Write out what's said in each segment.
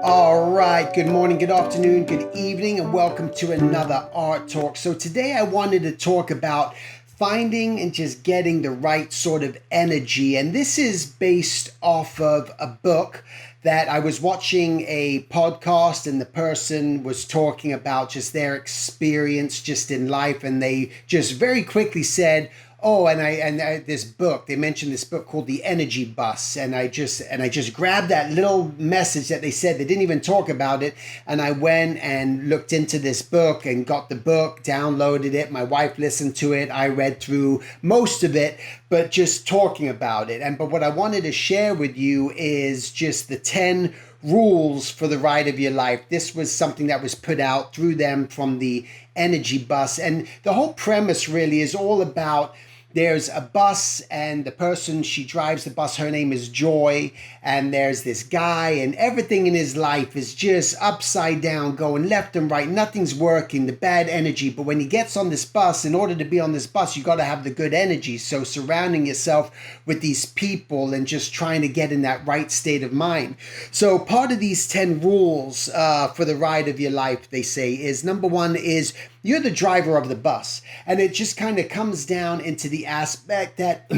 All right, good morning, good afternoon, good evening, and welcome to another Art Talk. So today I wanted to talk about finding and just getting the right sort of energy. And this is based off of a book that I was watching a podcast, and the person was talking about just their experience just in life. And they just very quickly said, oh, this book, they mentioned this book called The Energy Bus. And I just grabbed that little message that they said. They didn't even talk about it. And I went and looked into this book and got the book, downloaded it. My wife listened to it. I read through most of it, but just talking about it. But what I wanted to share with you is just the 10 rules for the ride of your life. This was something that was put out through them from the Energy Bus. And the whole premise really is all about there's a bus, and the person, she drives the bus, her name is Joy, and there's this guy, and everything in his life is just upside down, going left and right. Nothing's working, the bad energy. But when he gets on this bus, in order to be on this bus, you got to have the good energy. So surrounding yourself with these people and just trying to get in that right state of mind. So part of these 10 rules for the ride of your life, they say, is number one is you're the driver of the bus. And it just kind of comes down into the aspect that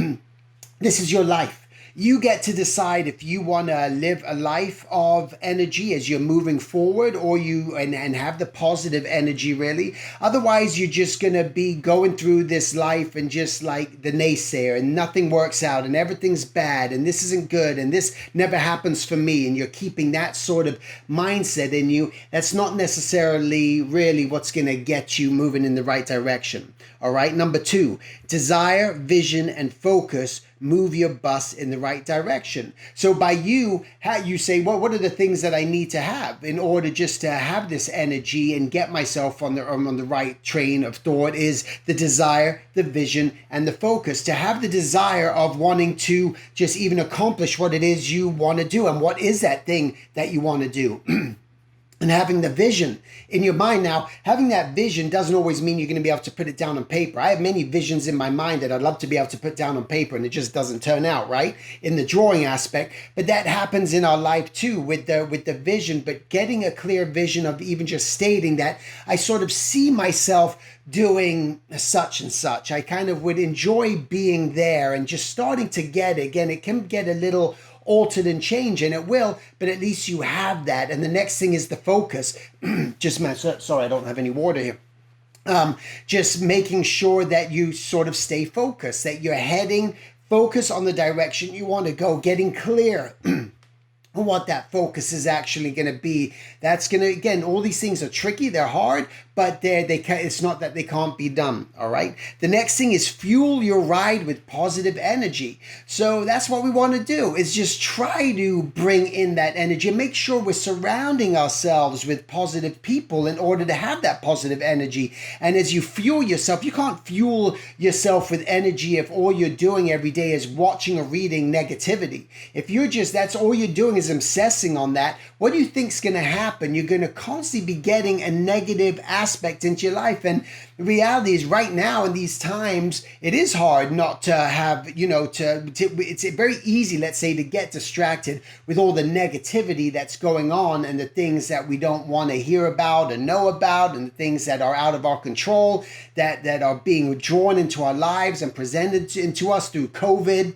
this is your life. You get to decide if you want to live a life of energy as you're moving forward, or and have the positive energy, really. Otherwise, you're just going to be going through this life and just like the naysayer, and nothing works out and everything's bad and this isn't good and this never happens for me. And you're keeping that sort of mindset in you. That's not necessarily really what's going to get you moving in the right direction. All right. Number two, desire, vision, and focus move your bus in the right direction. So by you say, well, what are the things that I need to have in order just to have this energy and get myself on the right train of thought? Is the desire, the vision, and the focus. To have the desire of wanting to just even accomplish what it is you want to do. And what is that thing that you want to do? And having the vision in your mind. Now, having that vision doesn't always mean you're going to be able to put it down on paper. I have many visions in my mind that I'd love to be able to put down on paper, and it just doesn't turn out right in the drawing aspect. But that happens in our life too with the vision. But getting a clear vision of even just stating that I sort of see myself doing such and such. I kind of would enjoy being there, and just starting to get, again, it can get a little altered and change, and it will, but at least you have that. And the next thing is the focus. Sorry, I don't have any water here. Just making sure that you sort of stay focused, that you're heading, focus on the direction you want to go, getting clear what that focus is actually going to be. That's going to, again, all these things are tricky, they're hard, but it's not that they can't be done. All right. The next thing is fuel your ride with positive energy. So that's what we want to do, is just try to bring in that energy and make sure we're surrounding ourselves with positive people in order to have that positive energy. And as you fuel yourself, you can't fuel yourself with energy if all you're doing every day is watching or reading negativity. If you're just, that's all you're doing is obsessing on that, what do you think's going to happen? You're going to constantly be getting a negative aspect into your life. And the reality is, right now in these times, it is hard not to have, it's very easy, let's say, to get distracted with all the negativity that's going on and the things that we don't want to hear about and know about, and the things that are out of our control, that are being drawn into our lives and presented into us through COVID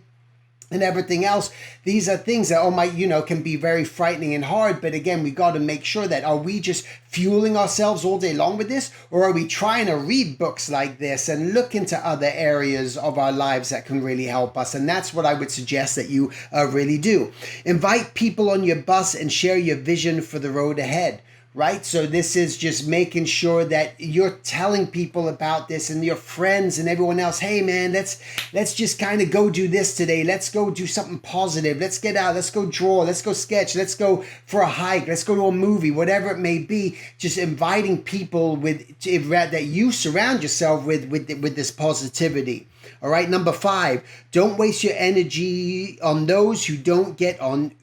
and everything else. These are things that can be very frightening and hard. But again, we got to make sure that, are we just fueling ourselves all day long with this, or are we trying to read books like this and look into other areas of our lives that can really help us? And that's what I would suggest that you really do. Invite people on your bus and share your vision for the road ahead. Right? So this is just making sure that you're telling people about this, and your friends and everyone else, hey man, let's just kind of go do this today. Let's go do something positive. Let's get out. Let's go draw. Let's go sketch. Let's go for a hike. Let's go to a movie, whatever it may be. Just inviting people that you surround yourself with this positivity. All right. Number 5, don't waste your energy on those who don't get on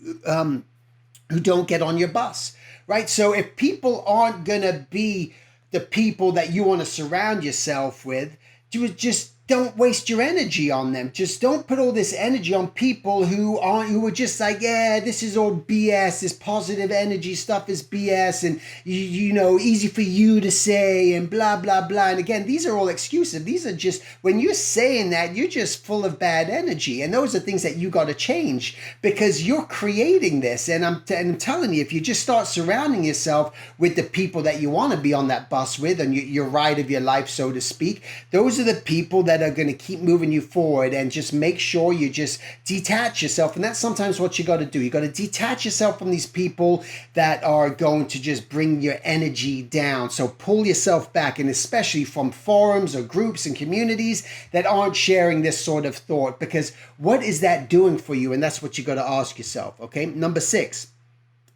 your bus. Right? So if people aren't going to be the people that you want to surround yourself with, just don't waste your energy on them. Just don't put all this energy on people who are just like, yeah, this is all BS. This positive energy stuff is BS, and you know, easy for you to say, and blah blah blah. And again, these are all excuses. These are just, when you're saying that, you're just full of bad energy, and those are things that you got to change, because you're creating this. And I'm telling you, if you just start surrounding yourself with the people that you want to be on that bus with, and your ride of your life, so to speak, those are the people that are going to keep moving you forward. And just make sure you just detach yourself. And that's sometimes what you got to do. You got to detach yourself from these people that are going to just bring your energy down. So pull yourself back, and especially from forums or groups and communities that aren't sharing this sort of thought, because what is that doing for you? And that's what you got to ask yourself. Okay. Number 6.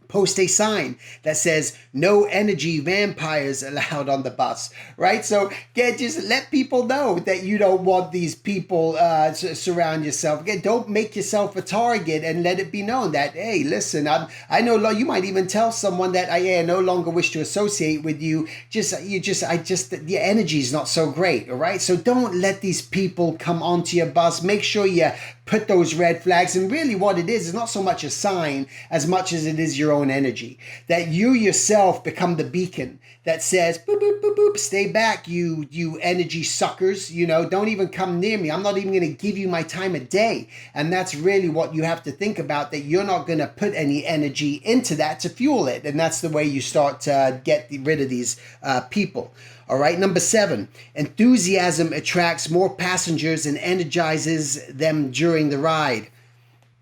Post a sign that says no energy vampires allowed on the bus, right? So again, just let people know that you don't want these people to surround yourself. Again, don't make yourself a target, and let it be known that, hey, listen, I know you might even tell someone that I no longer wish to associate with you. Your energy is not so great, all right? So don't let these people come onto your bus. Make sure you put those red flags. And really what it is not so much a sign as much as it is your own energy, that you yourself become the beacon that says, boop, boop, boop, boop, stay back, you energy suckers, don't even come near me. I'm not even going to give you my time of day. And that's really what you have to think about, that you're not going to put any energy into that to fuel it. And that's the way you start to get rid of these people. All right, number 7, enthusiasm attracts more passengers and energizes them during the ride.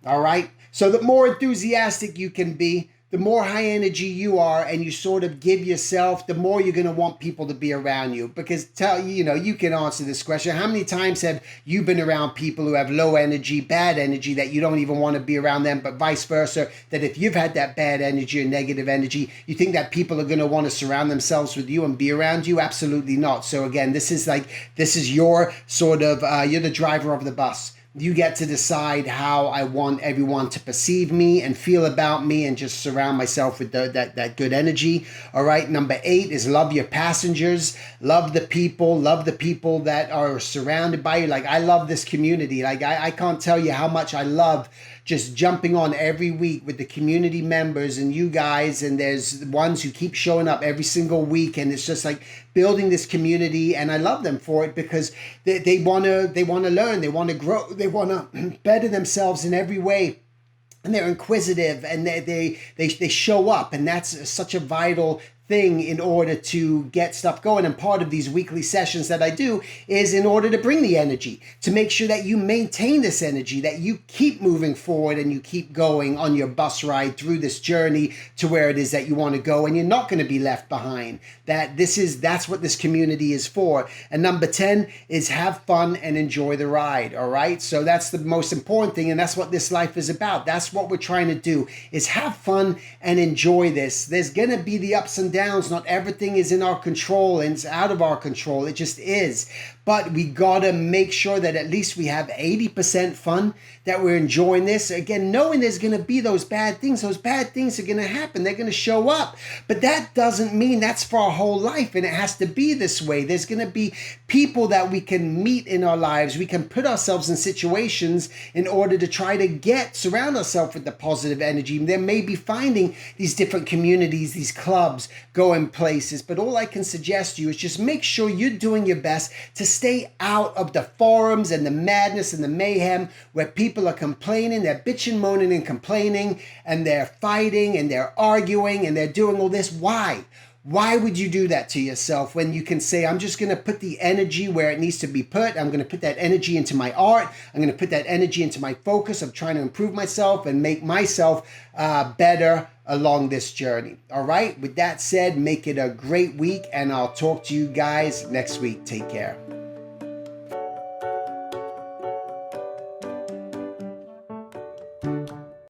All right, so the more enthusiastic you can be, the more high energy you are, and you sort of give yourself, the more you're going to want people to be around you. Because you can answer this question. How many times have you been around people who have low energy, bad energy, that you don't even want to be around them, but vice versa, that if you've had that bad energy or negative energy, you think that people are going to want to surround themselves with you and be around you? Absolutely not. So again, this is your sort of, you're the driver of the bus. You get to decide how I want everyone to perceive me and feel about me, and just surround myself with that good energy. All right. Number 8 is love your passengers. Love the people that are surrounded by you. Like, I love this community. Like, I can't tell you how much I love just jumping on every week with the community members and you guys. And there's ones who keep showing up every single week, and it's just like building this community. And I love them for it, because they want to learn, they want to grow, they want to better themselves in every way. And they're inquisitive, and they show up, and that's such a vital thing in order to get stuff going. And part of these weekly sessions that I do is in order to bring the energy, to make sure that you maintain this energy, that you keep moving forward and you keep going on your bus ride through this journey to where it is that you want to go, and you're not going to be left behind. That's what this community is for. And number 10 is have fun and enjoy the ride. All right. So that's the most important thing. And that's what this life is about. That's what we're trying to do, is have fun and enjoy this. There's going to be the ups and downs. Not everything is in our control and it's out of our control. It just is. But we gotta make sure that at least we have 80% fun, that we're enjoying this. Again, knowing there's gonna be those bad things. Those bad things are gonna happen. They're gonna show up. But that doesn't mean that's for our whole life, and it has to be this way. There's gonna be people that we can meet in our lives. We can put ourselves in situations in order to try to surround ourselves with the positive energy. There may be finding these different communities, these clubs, going places. But all I can suggest to you is just make sure you're doing your best to stay out of the forums and the madness and the mayhem where people are complaining, they're bitching, moaning, and complaining, and they're fighting and they're arguing and they're doing all this. Why? Why would you do that to yourself when you can say, I'm just going to put the energy where it needs to be put. I'm going to put that energy into my art. I'm going to put that energy into my focus of trying to improve myself and make myself better along this journey. All right. With that said, make it a great week, and I'll talk to you guys next week. Take care.